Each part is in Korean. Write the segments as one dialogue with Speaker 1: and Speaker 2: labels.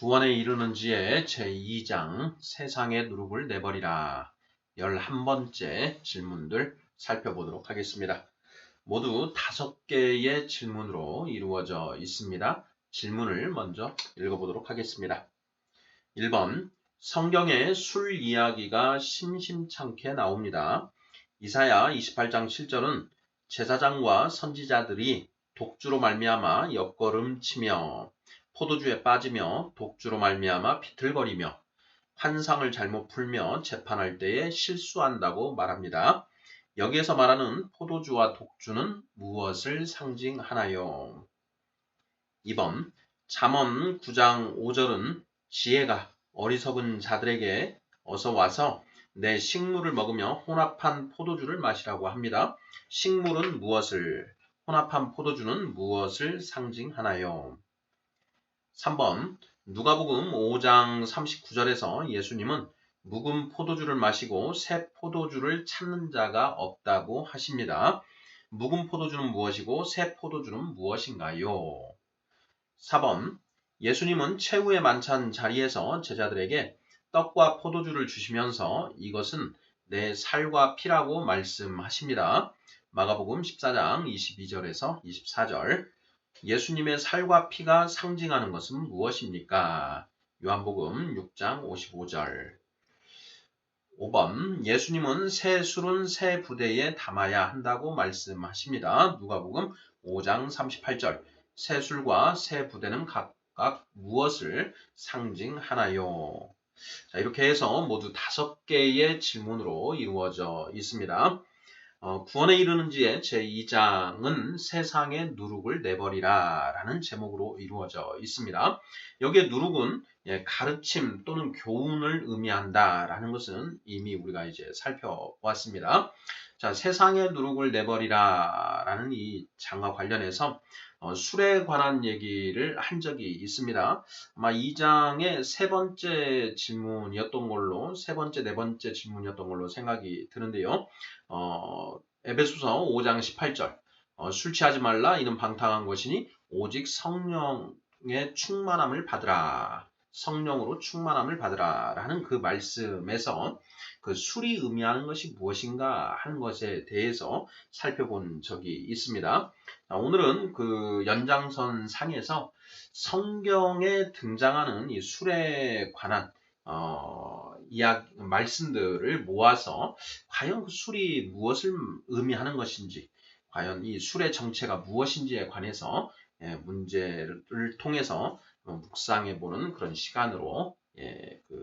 Speaker 1: 구원에 이르는 지에 제2장 세상의 누룩을 내버리라. 11번째 질문들 살펴보도록 하겠습니다. 모두 5개의 질문으로 이루어져 있습니다. 질문을 먼저 읽어보도록 하겠습니다. 1번, 성경에 술 이야기가 심심찮게 나옵니다. 이사야 28장 7절은 제사장과 선지자들이 독주로 말미암아 옆걸음치며 포도주에 빠지며 독주로 말미암아 비틀거리며 환상을 잘못 풀며 재판할 때에 실수한다고 말합니다. 여기에서 말하는 포도주와 독주는 무엇을 상징하나요? 2번, 잠언 9장 5절은 지혜가 어리석은 자들에게 어서 와서 내 식물을 먹으며 혼합한 포도주를 마시라고 합니다. 식물은 무엇을, 혼합한 포도주는 무엇을 상징하나요? 3번, 누가복음 5장 39절에서 예수님은 묵은 포도주를 마시고 새 포도주를 찾는 자가 없다고 하십니다. 묵은 포도주는 무엇이고 새 포도주는 무엇인가요? 4번, 예수님은 최후의 만찬 자리에서 제자들에게 떡과 포도주를 주시면서 이것은 내 살과 피라고 말씀하십니다. 마가복음 14장 22절에서 24절. 예수님의 살과 피가 상징하는 것은 무엇입니까? 요한복음 6장 55절. 5번, 예수님은 새 술은 새 부대에 담아야 한다고 말씀하십니다. 누가복음 5장 38절. 새 술과 새 부대는 각각 무엇을 상징하나요? 자, 이렇게 해서 모두 5개의 질문으로 이루어져 있습니다. 구원에 이르는 지에 제2장은 세상의 누룩을 내버리라 라는 제목으로 이루어져 있습니다. 여기에 누룩은 가르침 또는 교훈을 의미한다 라는 것은 이미 우리가 이제 살펴보았습니다. 자, 세상의 누룩을 내버리라 라는 이 장과 관련해서 술에 관한 얘기를 한 적이 있습니다. 아마 2장의 세 번째 질문이었던 걸로, 세 번째, 네 번째 질문이었던 걸로 생각이 드는데요. 에베소서 5장 18절. 술 취하지 말라 이는 방탕한 것이니 오직 성령의 충만함을 받으라. 성령으로 충만함을 받으라 라는 그 말씀에서 그 술이 의미하는 것이 무엇인가 하는 것에 대해서 살펴본 적이 있습니다. 오늘은 그 연장선 상에서 성경에 등장하는 이 술에 관한 말씀들을 모아서 과연 그 술이 무엇을 의미하는 것인지, 과연 이 술의 정체가 무엇인지에 관해서 문제를 통해서 묵상해보는 그런 시간으로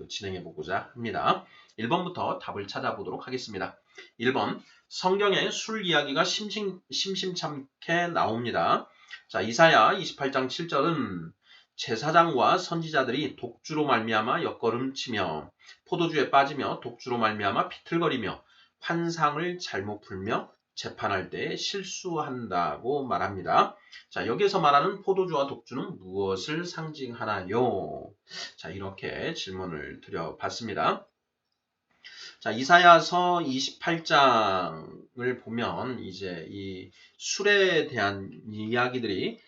Speaker 1: 진행해보고자 합니다. 1번부터 답을 찾아보도록 하겠습니다. 1번, 성경에 술 이야기가 심심찮게 나옵니다. 자, 이사야 28장 7절은 제사장과 선지자들이 독주로 말미암아 옆걸음치며 포도주에 빠지며 독주로 말미암아 비틀거리며 환상을 잘못 풀며 재판할 때 실수한다고 말합니다. 자, 여기에서 말하는 포도주와 독주는 무엇을 상징하나요? 자, 이렇게 질문을 드려봤습니다. 자, 이사야서 28장을 보면 이제 이 술에 대한 이야기들이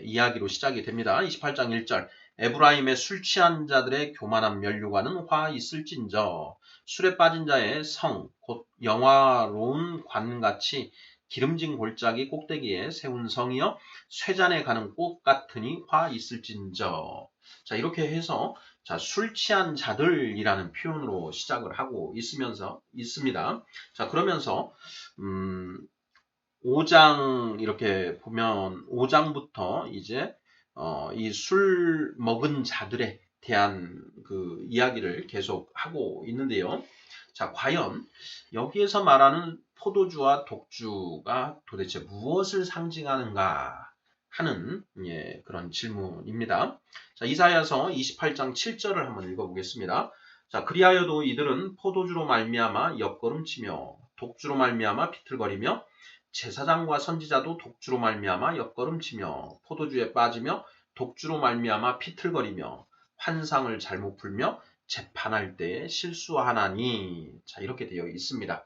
Speaker 1: 이야기로 시작이 됩니다. 28장 1절. 에브라임의 술 취한 자들의 교만한 면류관은 화 있을진저 술에 빠진 자의 성 곧 영화로운 관같이 기름진 골짜기 꼭대기에 세운 성이여 쇠잔에 가는 꽃 같으니 화 있을진저. 자, 이렇게 해서 자, 술 취한 자들이라는 표현으로 시작을 하고 있습니다. 자, 그러면서 5장 이렇게 보면 5장부터 이제 이 술 먹은 자들에 대한 그 이야기를 계속 하고 있는데요. 자, 과연 여기에서 말하는 포도주와 독주가 도대체 무엇을 상징하는가 하는 그런 질문입니다. 자, 이사야서 28장 7절을 한번 읽어보겠습니다. 자, 그리하여도 이들은 포도주로 말미암아 옆걸음치며 독주로 말미암아 비틀거리며 제사장과 선지자도 독주로 말미암아 옆걸음치며 포도주에 빠지며 독주로 말미암아 비틀거리며 환상을 잘못 풀며 재판할 때에 실수하나니. 자, 이렇게 되어 있습니다.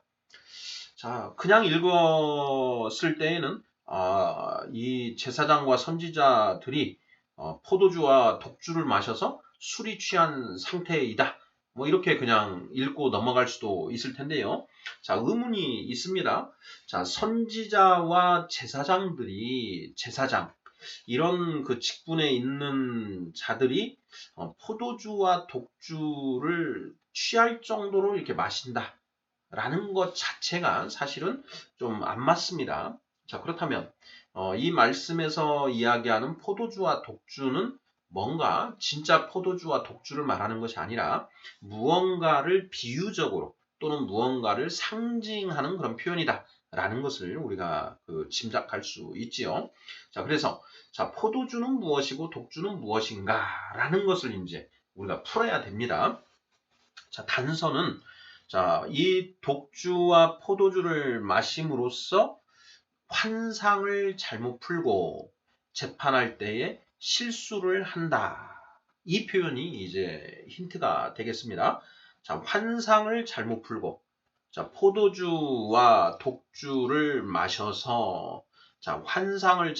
Speaker 1: 자, 그냥 읽었을 때에는 이 제사장과 선지자들이 포도주와 독주를 마셔서 술이 취한 상태이다. 뭐 이렇게 그냥 읽고 넘어갈 수도 있을 텐데요. 자, 의문이 있습니다. 자, 선지자와 제사장들이 제사장 이런 그 직분에 있는 자들이 포도주와 독주를 취할 정도로 이렇게 마신다라는 것 자체가 사실은 좀 안 맞습니다. 자, 그렇다면 이 말씀에서 이야기하는 포도주와 독주는 뭔가 진짜 포도주와 독주를 말하는 것이 아니라 무언가를 비유적으로 또는 무언가를 상징하는 그런 표현이다 라는 것을 우리가 짐작할 수 있지요. 자, 그래서 자, 포도주는 무엇이고 독주는 무엇인가 라는 것을 이제 우리가 풀어야 됩니다. 자, 단서는 자, 이 독주와 포도주를 마심으로써 환상을 잘못 풀고 재판할 때에 실수를 한다. 이 표현이 이제 힌트가 되겠습니다. 자, 환상을 잘못 풀고, 자, 포도주와 독주를 마셔서, 자, 환상을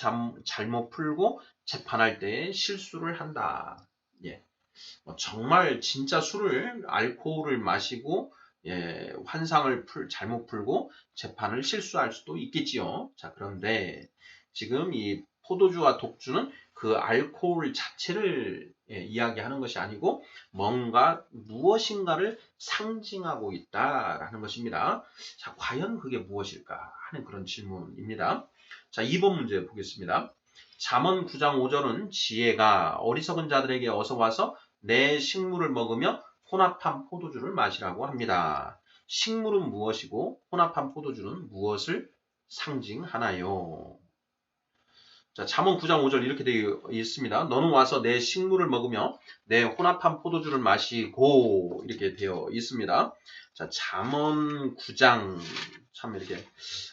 Speaker 1: 잘못 풀고 재판할 때에 실수를 한다. 예. 정말 진짜 알코올을 마시고 환상을 잘못 풀고 재판을 실수할 수도 있겠지요. 자, 그런데 지금 이 포도주와 독주는 그 알코올 자체를 이야기하는 것이 아니고 뭔가 무엇인가를 상징하고 있다라는 것입니다. 자, 과연 그게 무엇일까 하는 그런 질문입니다. 자, 2번 문제 보겠습니다. 잠언 9장 5절은 지혜가 어리석은 자들에게 어서 와서 내 식물을 먹으며 혼합한 포도주를 마시라고 합니다. 식물은 무엇이고 혼합한 포도주는 무엇을 상징하나요? 자, 잠언 9장 5절 이렇게 되어 있습니다. 너는 와서 내 식물을 먹으며 내 혼합한 포도주를 마시고 이렇게 되어 있습니다. 자, 잠언 9장 참 이렇게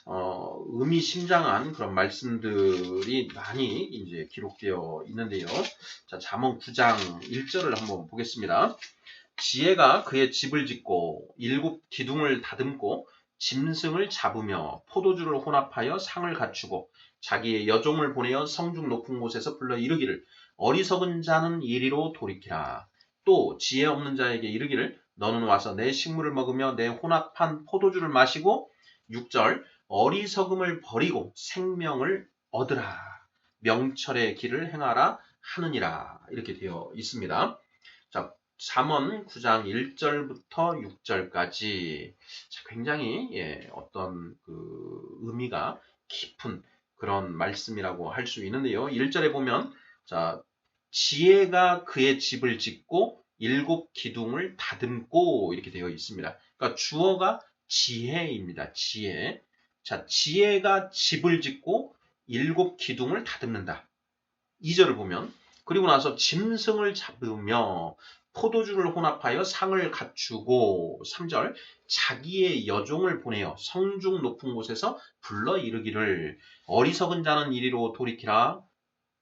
Speaker 1: 의미심장한 그런 말씀들이 많이 이제 기록되어 있는데요. 자, 잠언 9장 1절을 한번 보겠습니다. 지혜가 그의 집을 짓고 7 기둥을 다듬고 짐승을 잡으며 포도주를 혼합하여 상을 갖추고 자기의 여종을 보내어 성중 높은 곳에서 불러 이르기를 어리석은 자는 이리로 돌이키라. 또 지혜 없는 자에게 이르기를 너는 와서 내 식물을 먹으며 내 혼합한 포도주를 마시고 6절 어리석음을 버리고 생명을 얻으라. 명철의 길을 행하라 하느니라. 이렇게 되어 있습니다. 자, 잠언 9장 1절부터 6절까지 굉장히 어떤 그 의미가 깊은 그런 말씀이라고 할 수 있는데요. 1절에 보면 자, 지혜가 그의 집을 짓고 7 기둥을 다듬고 이렇게 되어 있습니다. 그러니까 주어가 지혜입니다. 지혜. 자, 지혜가 집을 짓고 7 기둥을 다듬는다. 2절을 보면 그리고 나서 짐승을 잡으며 포도주를 혼합하여 상을 갖추고 3절 자기의 여종을 보내어 성중 높은 곳에서 불러 이르기를 어리석은 자는 이리로 돌이키라.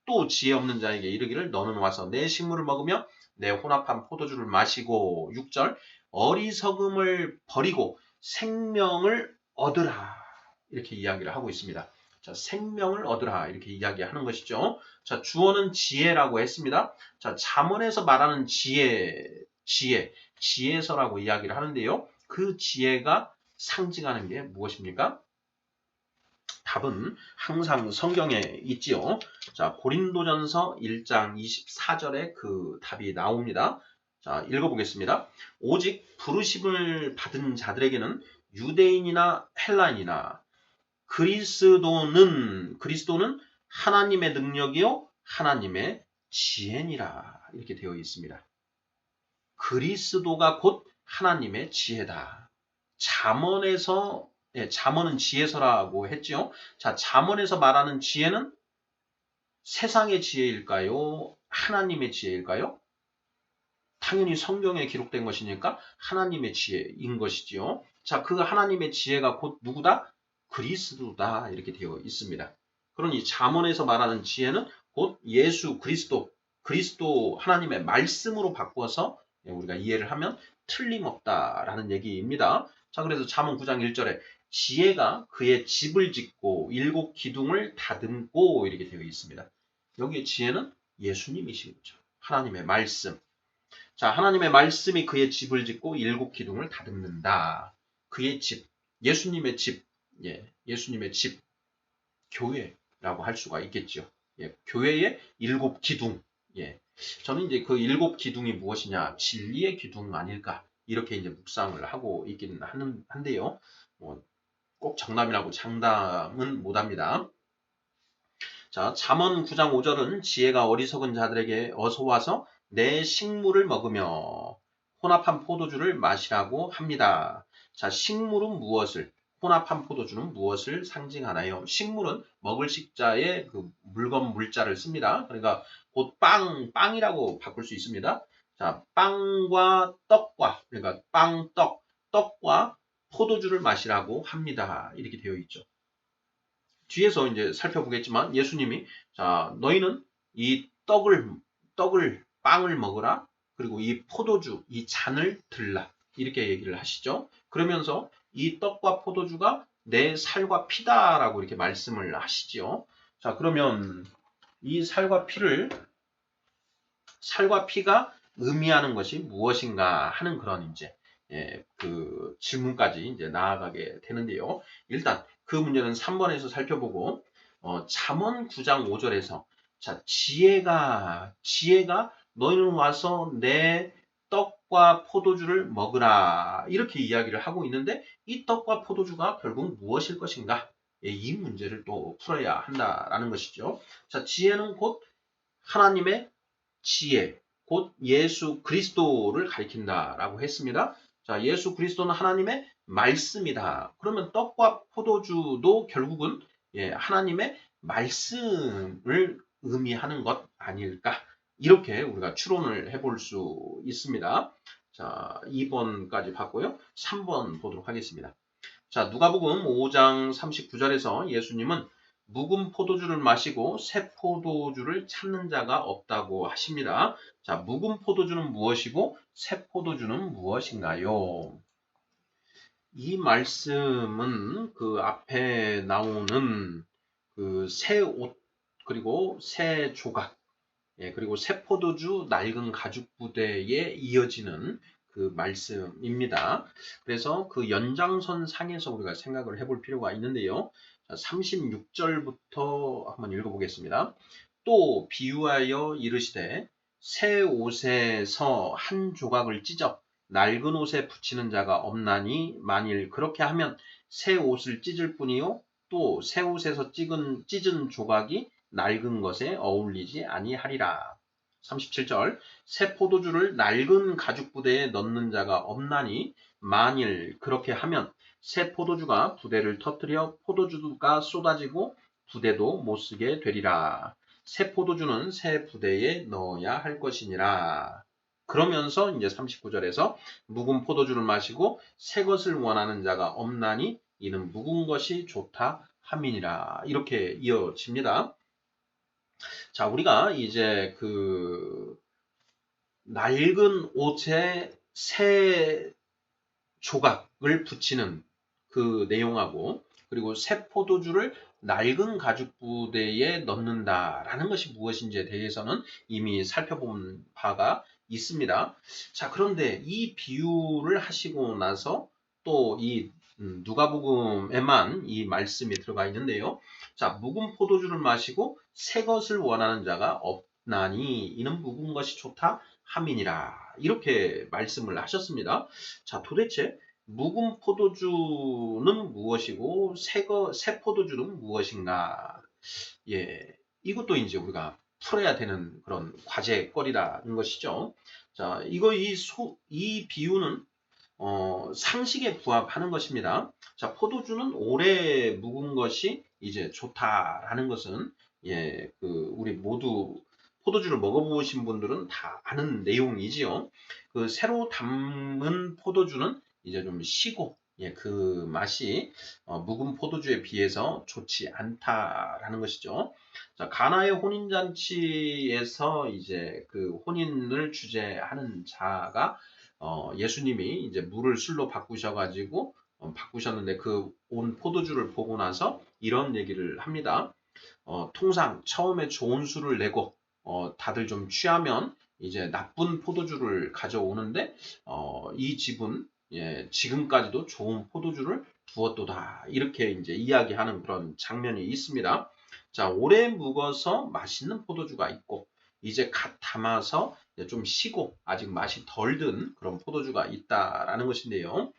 Speaker 1: 또 지혜 없는 자에게 이르기를 너는 와서 내 식물을 먹으며 내 혼합한 포도주를 마시고 6절 어리석음을 버리고 생명을 얻으라. 이렇게 이야기를 하고 있습니다. 자, 생명을 얻으라 이렇게 이야기하는 것이죠. 자, 주어는 지혜라고 했습니다. 자, 잠언에서 말하는 지혜서라고 이야기를 하는데요. 그 지혜가 상징하는 게 무엇입니까? 답은 항상 성경에 있지요. 자, 고린도전서 1장 24절에 그 답이 나옵니다. 자, 읽어보겠습니다. 오직 부르심을 받은 자들에게는 유대인이나 헬라인이나 그리스도는 하나님의 능력이요 하나님의 지혜니라 이렇게 되어 있습니다. 그리스도가 곧 하나님의 지혜다. 잠언은 지혜서라고 했죠. 자, 잠언에서 말하는 지혜는 세상의 지혜일까요? 하나님의 지혜일까요? 당연히 성경에 기록된 것이니까 하나님의 지혜인 것이지요. 자, 그 하나님의 지혜가 곧 누구다? 그리스도다 이렇게 되어 있습니다. 그러니 잠언에서 말하는 지혜는 곧 예수 그리스도 하나님의 말씀으로 바꿔서 우리가 이해를 하면 틀림없다라는 얘기입니다. 자, 그래서 잠언 9장 1절에 지혜가 그의 집을 짓고 7 기둥을 다듬고 이렇게 되어 있습니다. 여기에 지혜는 예수님이신 거죠. 하나님의 말씀. 자, 하나님의 말씀이 그의 집을 짓고 일곱 기둥을 다듬는다. 그의 집, 예수님의 집, 예수님의 집, 교회라고 할 수가 있겠죠. 교회의 일곱 기둥. 저는 이제 그 일곱 기둥이 무엇이냐, 진리의 기둥 아닐까 이렇게 이제 묵상을 하고 있기는 한데요. 꼭 정답이라고 장담은 못합니다. 자, 잠언 9장 5절은 지혜가 어리석은 자들에게 어서 와서 내 식물을 먹으며 혼합한 포도주를 마시라고 합니다. 자, 식물은 무엇을, 혼합한 포도주는 무엇을 상징하나요? 식물은 먹을 식자에 그 물건 물자를 씁니다. 그러니까 곧 빵이라고 바꿀 수 있습니다. 자, 빵과 떡과, 그러니까 떡과 포도주를 마시라고 합니다. 이렇게 되어 있죠. 뒤에서 이제 살펴보겠지만 예수님이 자, 너희는 이 빵을 먹으라. 그리고 이 포도주, 이 잔을 들라. 이렇게 얘기를 하시죠. 그러면서 이 떡과 포도주가 내 살과 피다라고 이렇게 말씀을 하시죠. 자, 그러면 이 살과 피가 의미하는 것이 무엇인가 하는 그런 이제 그 질문까지 이제 나아가게 되는데요. 일단 그 문제는 3번에서 살펴보고 잠언 9장 5절에서 자, 지혜가 너희는 와서 내 떡과 포도주를 먹으라 이렇게 이야기를 하고 있는데 이 떡과 포도주가 결국 무엇일 것인가? 이 문제를 또 풀어야 한다라는 것이죠. 자, 지혜는 곧 하나님의 지혜, 곧 예수 그리스도를 가리킨다라고 했습니다. 자, 예수 그리스도는 하나님의 말씀이다. 그러면 떡과 포도주도 결국은 하나님의 말씀을 의미하는 것 아닐까? 이렇게 우리가 추론을 해볼 수 있습니다. 자, 2번까지 봤고요. 3번 보도록 하겠습니다. 자, 누가복음 5장 39절에서 예수님은 묵은 포도주를 마시고 새 포도주를 찾는 자가 없다고 하십니다. 자, 묵은 포도주는 무엇이고 새 포도주는 무엇인가요? 이 말씀은 그 앞에 나오는 그 새 옷, 그리고 새 조각, 그리고 새 포도주 낡은 가죽 부대에 이어지는 그 말씀입니다. 그래서 그 연장선 상에서 우리가 생각을 해볼 필요가 있는데요. 36절부터 한번 읽어보겠습니다. 또 비유하여 이르시되 새 옷에서 한 조각을 찢어 낡은 옷에 붙이는 자가 없나니 만일 그렇게 하면 새 옷을 찢을 뿐이요 또 새 옷에서 찢은 조각이 낡은 것에 어울리지 아니하리라. 37절 새 포도주를 낡은 가죽 부대에 넣는 자가 없나니 만일 그렇게 하면 새 포도주가 부대를 터뜨려 포도주가 쏟아지고 부대도 못 쓰게 되리라. 새 포도주는 새 부대에 넣어야 할 것이니라. 그러면서 이제 39절에서 묵은 포도주를 마시고 새 것을 원하는 자가 없나니 이는 묵은 것이 좋다 함이니라. 이렇게 이어집니다. 자, 우리가 이제 그 낡은 옷에 새 조각을 붙이는 그 내용하고 그리고 새 포도주를 낡은 가죽 부대에 넣는다라는 것이 무엇인지에 대해서는 이미 살펴본 바가 있습니다. 자, 그런데 이 비유를 하시고 나서 또 이 누가복음에만 이 말씀이 들어가 있는데요. 자, 묵은 포도주를 마시고 새 것을 원하는 자가 없나니 이는 묵은 것이 좋다 함이니라. 이렇게 말씀을 하셨습니다. 자, 도대체 묵은 포도주는 무엇이고 새 포도주는 무엇인가? 이것도 이제 우리가 풀어야 되는 그런 과제거리라는 것이죠. 자, 이 비유는 상식에 부합하는 것입니다. 자, 포도주는 오래 묵은 것이 이제 좋다라는 것은 우리 모두 포도주를 먹어보신 분들은 다 아는 내용이지요. 그 새로 담은 포도주는 이제 좀 시고 그 맛이 묵은 포도주에 비해서 좋지 않다라는 것이죠. 자, 가나의 혼인잔치에서 이제 그 혼인을 주재하는 자가 예수님이 이제 물을 술로 바꾸셔가지고 바꾸셨는데 그 온 포도주를 보고 나서 이런 얘기를 합니다. 통상 처음에 좋은 술을 내고 다들 좀 취하면 이제 나쁜 포도주를 가져오는데 이 집은 지금까지도 좋은 포도주를 두었도다. 이렇게 이제 이야기하는 그런 장면이 있습니다. 자, 오래 묵어서 맛있는 포도주가 있고 이제 갓 담아서 좀 시고 아직 맛이 덜 든 그런 포도주가 있다라는 것인데요.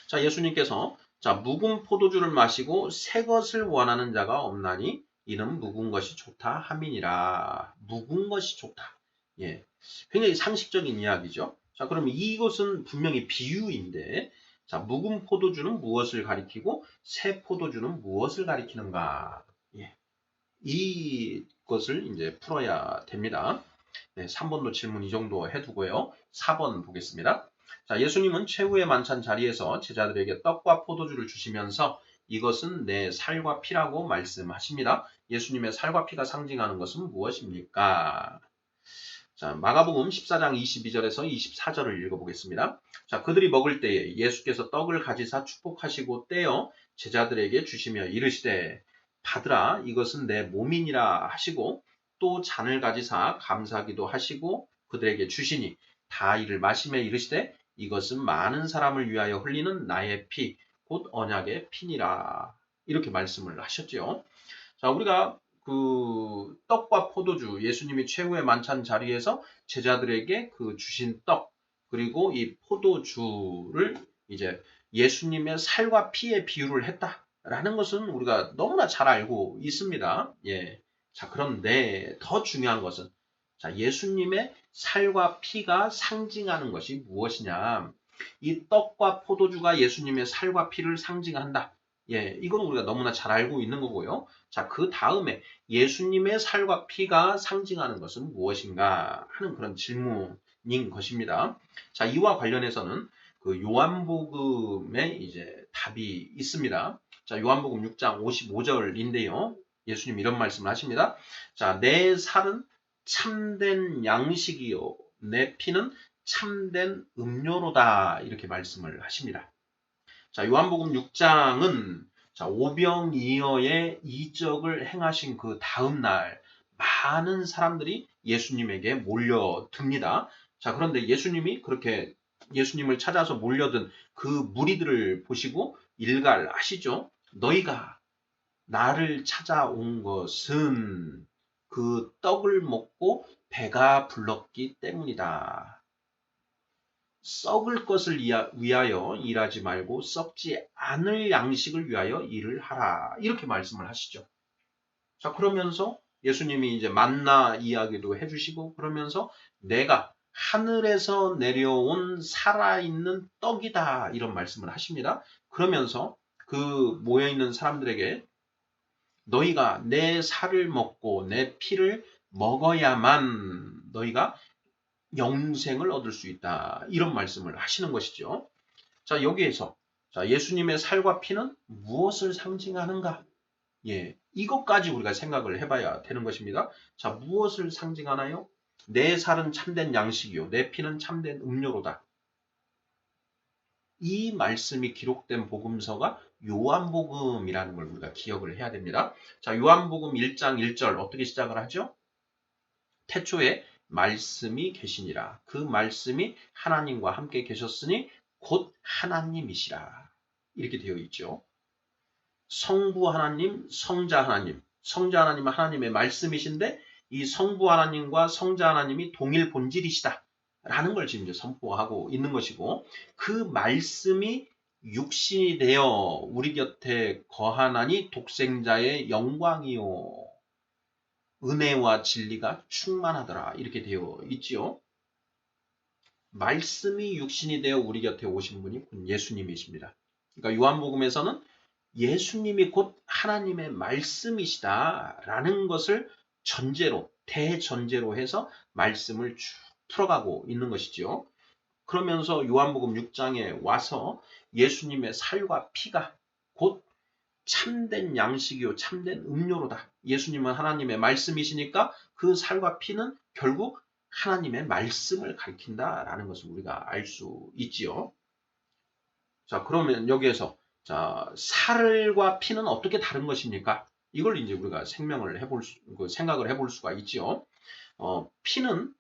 Speaker 1: 자, 예수님께서 자, 묵은 포도주를 마시고 새 것을 원하는 자가 없나니 이는 묵은 것이 좋다 함이니라. 묵은 것이 좋다. 예. 굉장히 상식적인 이야기죠. 자, 그러면 이것은 분명히 비유인데 자, 묵은 포도주는 무엇을 가리키고 새 포도주는 무엇을 가리키는가? 예. 이것을 이제 풀어야 됩니다. 네, 3번도 질문 이 정도 해두고요. 4번 보겠습니다. 자, 예수님은 최후의 만찬 자리에서 제자들에게 떡과 포도주를 주시면서 이것은 내 살과 피라고 말씀하십니다. 예수님의 살과 피가 상징하는 것은 무엇입니까? 자, 마가복음 14장 22절에서 24절을 읽어보겠습니다. 자, 그들이 먹을 때에 예수께서 떡을 가지사 축복하시고 떼어 제자들에게 주시며 이르시되 받으라 이것은 내 몸이니라 하시고 또 잔을 가지사 감사기도 하시고 그들에게 주시니 다 이를 마시며 이르시되 이것은 많은 사람을 위하여 흘리는 나의 피 곧 언약의 피니라 이렇게 말씀을 하셨죠. 자, 우리가 그 떡과 포도주, 예수님이 최후의 만찬 자리에서 제자들에게 그 주신 떡, 그리고 이 포도주를 이제 예수님의 살과 피에 비유를 했다라는 것은 우리가 너무나 잘 알고 있습니다. 예. 자, 그런데 더 중요한 것은 자, 예수님의 살과 피가 상징하는 것이 무엇이냐? 이 떡과 포도주가 예수님의 살과 피를 상징한다. 예, 이건 우리가 너무나 잘 알고 있는 거고요. 자, 그 다음에 예수님의 살과 피가 상징하는 것은 무엇인가 하는 그런 질문인 것입니다. 자, 이와 관련해서는 그 요한복음에 이제 답이 있습니다. 자, 요한복음 6장 55절인데요. 예수님 이런 말씀을 하십니다. 자, 내 살은 참된 양식이요. 내 피는 참된 음료로다. 이렇게 말씀을 하십니다. 자, 요한복음 6장은 자, 오병이어의 이적을 행하신 그 다음 날 많은 사람들이 예수님에게 몰려듭니다. 자, 그런데 예수님이 그렇게 예수님을 찾아서 몰려든 그 무리들을 보시고 일갈하시죠. 너희가 나를 찾아온 것은 그 떡을 먹고 배가 불렀기 때문이다. 썩을 것을 위하여 일하지 말고 썩지 않을 양식을 위하여 일을 하라. 이렇게 말씀을 하시죠. 자, 그러면서 예수님이 이제 만나 이야기도 해주시고 그러면서 내가 하늘에서 내려온 살아있는 떡이다. 이런 말씀을 하십니다. 그러면서 그 모여있는 사람들에게 너희가 내 살을 먹고 내 피를 먹어야만 너희가 영생을 얻을 수 있다. 이런 말씀을 하시는 것이죠. 자, 여기에서 자, 예수님의 살과 피는 무엇을 상징하는가? 예, 이것까지 우리가 생각을 해봐야 되는 것입니다. 자, 무엇을 상징하나요? 내 살은 참된 양식이요. 내 피는 참된 음료로다. 이 말씀이 기록된 복음서가 요한복음이라는 걸 우리가 기억을 해야 됩니다. 자, 요한복음 1장 1절 어떻게 시작을 하죠? 태초에 말씀이 계시니라. 그 말씀이 하나님과 함께 계셨으니 곧 하나님이시라. 이렇게 되어 있죠. 성부 하나님, 성자 하나님. 성자 하나님은 하나님의 말씀이신데 이 성부 하나님과 성자 하나님이 동일 본질이시다. 라는 걸 지금 이제 선포하고 있는 것이고 그 말씀이 육신이 되어 우리 곁에 거하나니 독생자의 영광이요. 은혜와 진리가 충만하더라. 이렇게 되어 있지요. 말씀이 육신이 되어 우리 곁에 오신 분이 예수님이십니다. 그러니까 요한복음에서는 예수님이 곧 하나님의 말씀이시다라는 것을 전제로, 대전제로 해서 말씀을 쭉 풀어가고 있는 것이죠. 그러면서 요한복음 6장에 와서 예수님의 살과 피가 곧 참된 양식이요 참된 음료로다. 예수님은 하나님의 말씀이시니까 그 살과 피는 결국 하나님의 말씀을 가리킨다라는 것을 우리가 알 수 있지요. 자, 그러면 여기에서 자, 살과 피는 어떻게 다른 것입니까? 이걸 이제 우리가 생각을 해볼 수가 있죠. 피는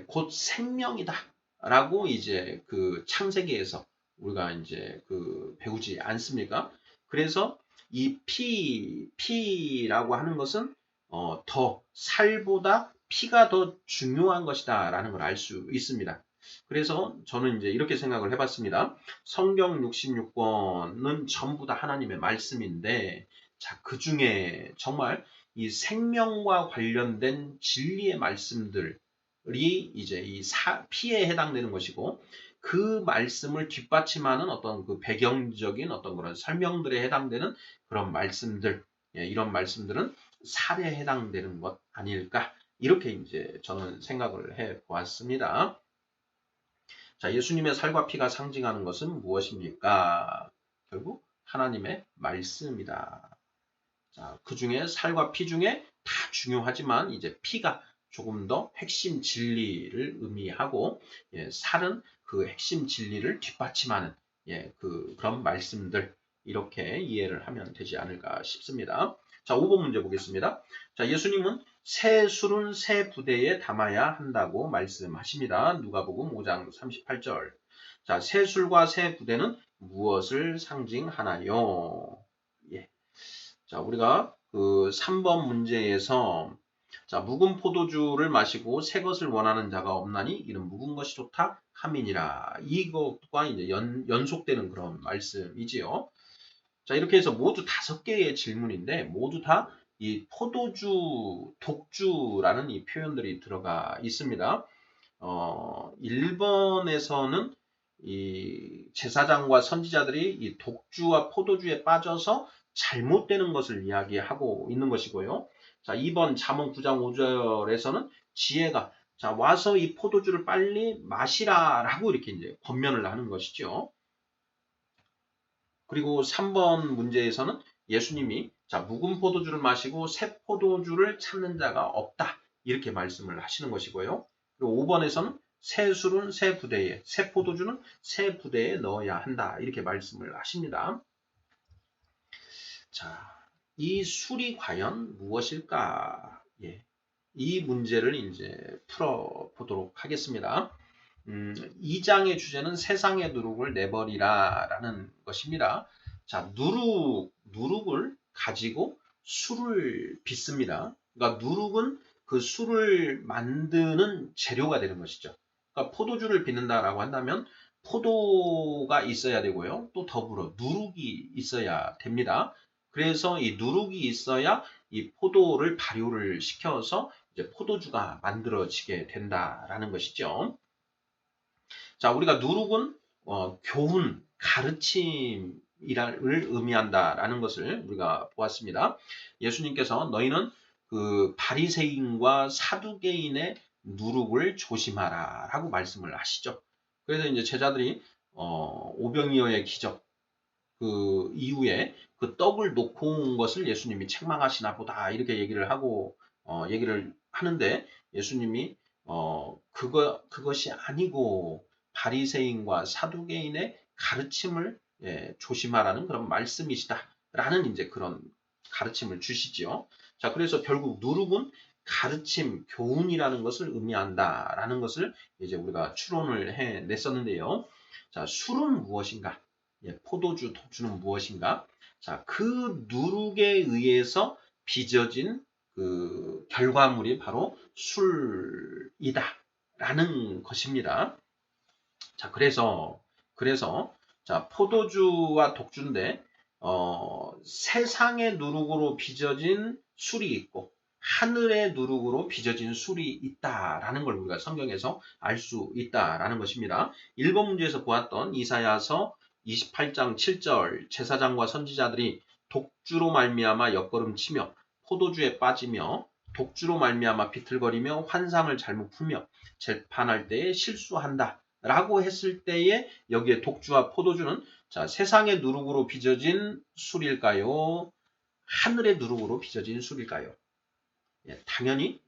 Speaker 1: 곧 생명이다. 라고 이제 그 창세기에서 우리가 이제 그 배우지 않습니까? 그래서 이 피라고 하는 것은 더 살보다 피가 더 중요한 것이다 라는 걸 알 수 있습니다. 그래서 저는 이제 이렇게 생각을 해봤습니다. 성경 66권은 전부 다 하나님의 말씀인데, 자, 그 중에 정말 이 생명과 관련된 진리의 말씀들이 이제 이 피에 해당되는 것이고, 그 말씀을 뒷받침하는 어떤 그 배경적인 어떤 그런 설명들에 해당되는 그런 말씀들, 이런 말씀들은 살에 해당되는 것 아닐까? 이렇게 이제 저는 생각을 해 보았습니다. 자, 예수님의 살과 피가 상징하는 것은 무엇입니까? 결국 하나님의 말씀이다. 자, 그 중에 살과 피 중에 다 중요하지만 이제 피가 조금 더 핵심 진리를 의미하고, 살은 그 핵심 진리를 뒷받침하는 그런 말씀들, 이렇게 이해를 하면 되지 않을까 싶습니다. 자, 5번 문제 보겠습니다. 자, 예수님은 새 술은 새 부대에 담아야 한다고 말씀하십니다. 누가복음 5장 38절. 자, 새 술과 새 부대는 무엇을 상징하나요? 예. 자, 우리가 그 3번 문제에서 자, 묵은 포도주를 마시고 새 것을 원하는 자가 없나니 이는 묵은 것이 좋다 함이니라. 이것과 이제 연속되는 그런 말씀이지요. 자, 이렇게 해서 모두 5개의 질문인데 모두 다 이 포도주, 독주라는 이 표현들이 들어가 있습니다. 1번에서는 이 제사장과 선지자들이 이 독주와 포도주에 빠져서 잘못되는 것을 이야기하고 있는 것이고요. 자, 2번 잠언 9장 5절에서는 지혜가 자, 와서 이 포도주를 빨리 마시라라고 이렇게 이제 권면을 하는 것이죠. 그리고 3번 문제에서는 예수님이 자, 묵은 포도주를 마시고 새 포도주를 찾는 자가 없다. 이렇게 말씀을 하시는 것이고요. 그리고 5번에서는 새 술은 새 부대에, 새 포도주는 새 부대에 넣어야 한다. 이렇게 말씀을 하십니다. 자, 이 술이 과연 무엇일까? 이 문제를 이제 풀어보도록 하겠습니다. 2장의 주제는 세상의 누룩을 내버리라 라는 것입니다. 자, 누룩을 가지고 술을 빚습니다. 그러니까 누룩은 그 술을 만드는 재료가 되는 것이죠. 그러니까 포도주를 빚는다라고 한다면 포도가 있어야 되고요. 또 더불어 누룩이 있어야 됩니다. 그래서 이 누룩이 있어야 이 포도를 발효를 시켜서 이제 포도주가 만들어지게 된다라는 것이죠. 자, 우리가 누룩은 교훈, 가르침을 의미한다라는 것을 우리가 보았습니다. 예수님께서 너희는 그 바리새인과 사두개인의 누룩을 조심하라라고 말씀을 하시죠. 그래서 이제 제자들이 오병이어의 기적 그 이후에 그 떡을 놓고 온 것을 예수님이 책망하시나 보다 이렇게 얘기를 하고 얘기를 하는데 예수님이 그것이 아니고 바리새인과 사두개인의 가르침을 조심하라는 그런 말씀이시다라는 이제 그런 가르침을 주시지요. 자, 그래서 결국 누룩은 가르침, 교훈이라는 것을 의미한다라는 것을 이제 우리가 추론을 해냈었는데요. 자, 술은 무엇인가? 포도주, 독주는 무엇인가? 자, 그 누룩에 의해서 빚어진 그 결과물이 바로 술이다라는 것입니다. 자, 그래서 자, 포도주와 독주인데 세상의 누룩으로 빚어진 술이 있고 하늘의 누룩으로 빚어진 술이 있다라는 걸 우리가 성경에서 알 수 있다라는 것입니다. 1번 문제에서 보았던 이사야서 28장 7절 제사장과 선지자들이 독주로 말미암아 옆걸음치며 포도주에 빠지며 독주로 말미암아 비틀거리며 환상을 잘못 풀며 재판할 때에 실수한다. 라고 했을 때에 여기에 독주와 포도주는 자, 세상의 누룩으로 빚어진 술일까요? 하늘의 누룩으로 빚어진 술일까요? 당연히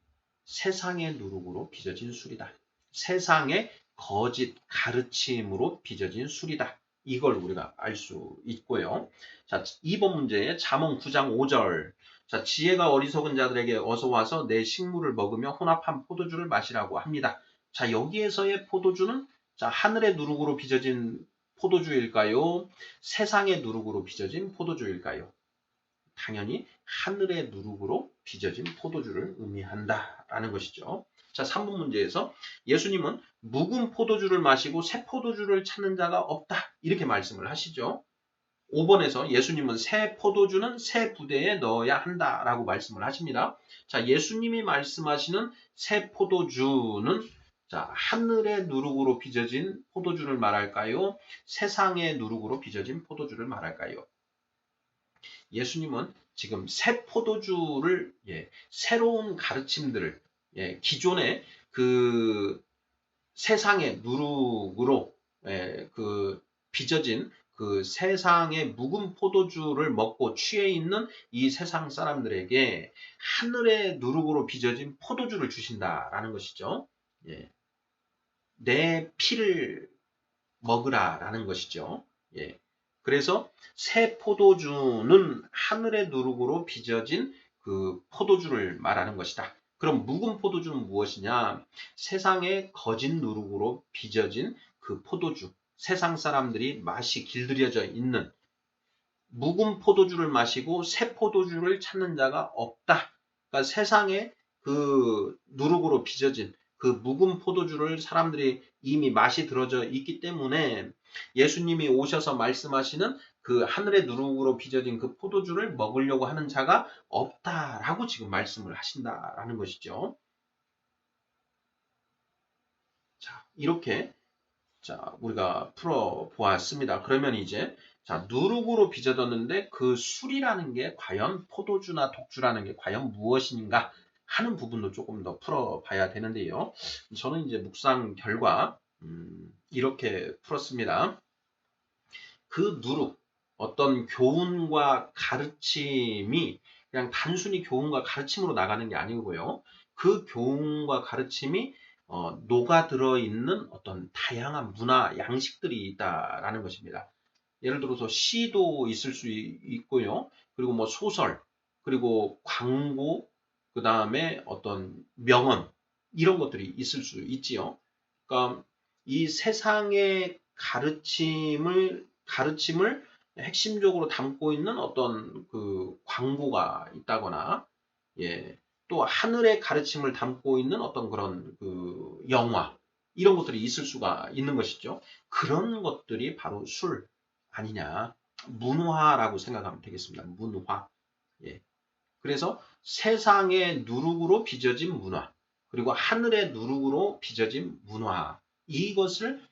Speaker 1: 세상의 누룩으로 빚어진 술이다. 세상의 거짓 가르침으로 빚어진 술이다. 이걸 우리가 알 수 있고요. 자, 2번 문제에 잠언 9장 5절. 자, 지혜가 어리석은 자들에게 어서 와서 내 식물을 먹으며 혼합한 포도주를 마시라고 합니다. 자, 여기에서의 포도주는 자, 하늘의 누룩으로 빚어진 포도주일까요? 세상의 누룩으로 빚어진 포도주일까요? 당연히 하늘의 누룩으로 빚어진 포도주를 의미한다라는 것이죠. 자, 3번 문제에서 예수님은 묵은 포도주를 마시고 새 포도주를 찾는 자가 없다. 이렇게 말씀을 하시죠. 5번에서 예수님은 새 포도주는 새 부대에 넣어야 한다라고 말씀을 하십니다. 자, 예수님이 말씀하시는 새 포도주는 자, 하늘의 누룩으로 빚어진 포도주를 말할까요? 세상의 누룩으로 빚어진 포도주를 말할까요? 예수님은 지금 새 포도주를 새로운 가르침들을 기존의 그 세상의 누룩으로 그 빚어진 그 세상의 묵은 포도주를 먹고 취해 있는 이 세상 사람들에게 하늘의 누룩으로 빚어진 포도주를 주신다라는 것이죠. 내 피를 먹으라라는 것이죠. 그래서 새 포도주는 하늘의 누룩으로 빚어진 그 포도주를 말하는 것이다. 그럼 묵은 포도주는 무엇이냐? 세상의 거짓 누룩으로 빚어진 그 포도주. 세상 사람들이 맛이 길들여져 있는 묵은 포도주를 마시고 새 포도주를 찾는 자가 없다. 그러니까 세상의 그 누룩으로 빚어진 그 묵은 포도주를 사람들이 이미 맛이 들어져 있기 때문에 예수님이 오셔서 말씀하시는 그 하늘의 누룩으로 빚어진 그 포도주를 먹으려고 하는 자가 없다라고 지금 말씀을 하신다라는 것이죠. 자, 이렇게 자, 우리가 풀어 보았습니다. 그러면 이제 자, 누룩으로 빚어졌는데 그 술이라는 게 과연 포도주나 독주라는 게 과연 무엇인가 하는 부분도 조금 더 풀어 봐야 되는데요. 저는 이제 묵상 결과 이렇게 풀었습니다. 그 누룩, 어떤 교훈과 가르침이 그냥 단순히 교훈과 가르침으로 나가는 게 아니고요. 그 교훈과 가르침이 녹아들어 있는 어떤 다양한 문화 양식들이 있다라는 것입니다. 예를 들어서 시도 있을 수 있고요. 그리고 뭐 소설, 그리고 광고, 그 다음에 어떤 명언 이런 것들이 있을 수 있지요. 그러니까 이 세상의 가르침을 핵심적으로 담고 있는 어떤 그 광고가 있다거나, 또 하늘의 가르침을 담고 있는 어떤 그런 그 영화, 이런 것들이 있을 수가 있는 것이죠. 그런 것들이 바로 술 아니냐. 문화라고 생각하면 되겠습니다. 문화. 그래서 세상의 누룩으로 빚어진 문화, 그리고 하늘의 누룩으로 빚어진 문화, 이것을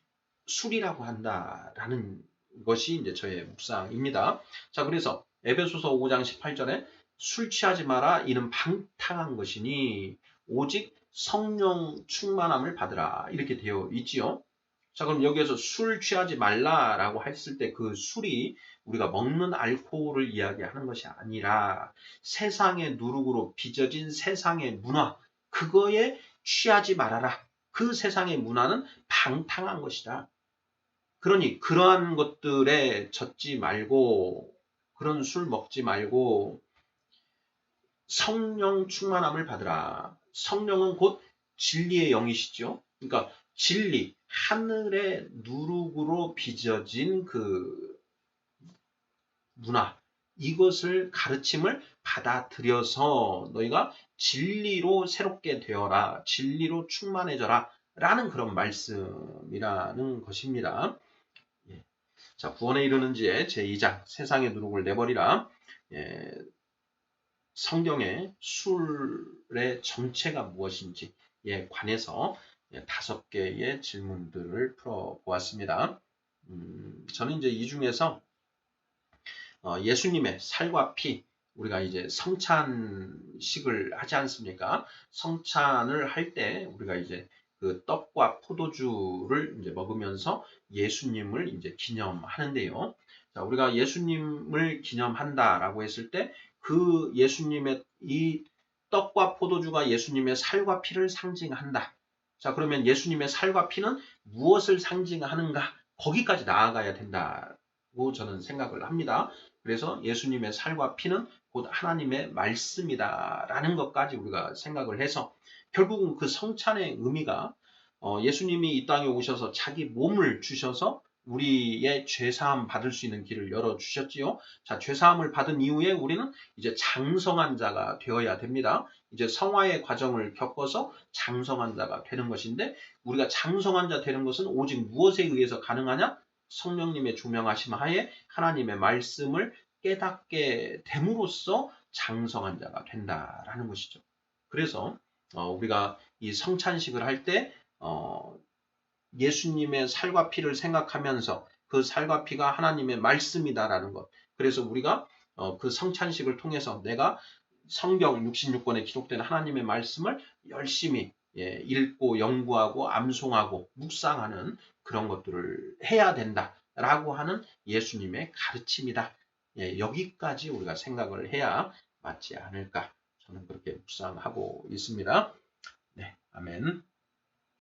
Speaker 1: 술이라고 한다라는 것이 이제 저의 묵상입니다. 자, 그래서 에베소서 5장 18절에 술 취하지 마라 이는 방탕한 것이니 오직 성령 충만함을 받으라 이렇게 되어 있지요. 자, 그럼 여기에서 술 취하지 말라라고 했을 때 그 술이 우리가 먹는 알코올을 이야기하는 것이 아니라 세상의 누룩으로 빚어진 세상의 문화, 그거에 취하지 말아라. 그 세상의 문화는 방탕한 것이다. 그러니 그러한 것들에 젖지 말고 그런 술 먹지 말고 성령 충만함을 받으라. 성령은 곧 진리의 영이시죠. 그러니까 진리, 하늘의 누룩으로 빚어진 그 문화, 이것을 가르침을 받아들여서 너희가 진리로 새롭게 되어라. 진리로 충만해져라. 라는 그런 말씀이라는 것입니다. 자, 구원에 이르는 지에 제2장 세상의 누룩을 내버리라. 성경의 술의 정체가 무엇인지에 관해서 5개의 질문들을 풀어보았습니다. 저는 이제 이 중에서 예수님의 살과 피, 우리가 이제 성찬식을 하지 않습니까? 성찬을 할 때 우리가 이제 그 떡과 포도주를 이제 먹으면서 예수님을 이제 기념하는데요. 자, 우리가 예수님을 기념한다라고 했을 때 그 예수님의 이 떡과 포도주가 예수님의 살과 피를 상징한다. 자, 그러면 예수님의 살과 피는 무엇을 상징하는가? 거기까지 나아가야 된다고 저는 생각을 합니다. 그래서 예수님의 살과 피는 곧 하나님의 말씀이다라는 것까지 우리가 생각을 해서 결국은 그 성찬의 의미가 예수님이 이 땅에 오셔서 자기 몸을 주셔서 우리의 죄사함 받을 수 있는 길을 열어주셨지요. 자, 죄사함을 받은 이후에 우리는 이제 장성한 자가 되어야 됩니다. 이제 성화의 과정을 겪어서 장성한 자가 되는 것인데 우리가 장성한 자 되는 것은 오직 무엇에 의해서 가능하냐? 성령님의 조명하심 하에 하나님의 말씀을 깨닫게 됨으로써 장성한 자가 된다라는 것이죠. 그래서 우리가 이 성찬식을 할 때 예수님의 살과 피를 생각하면서 그 살과 피가 하나님의 말씀이다라는 것. 그래서 우리가 그 성찬식을 통해서 내가 성경 66권에 기록된 하나님의 말씀을 열심히 읽고 연구하고 암송하고 묵상하는 그런 것들을 해야 된다라고 하는 예수님의 가르침이다. 여기까지 우리가 생각을 해야 맞지 않을까. 저는 그렇게 묵상하고 있습니다. 네, 아멘.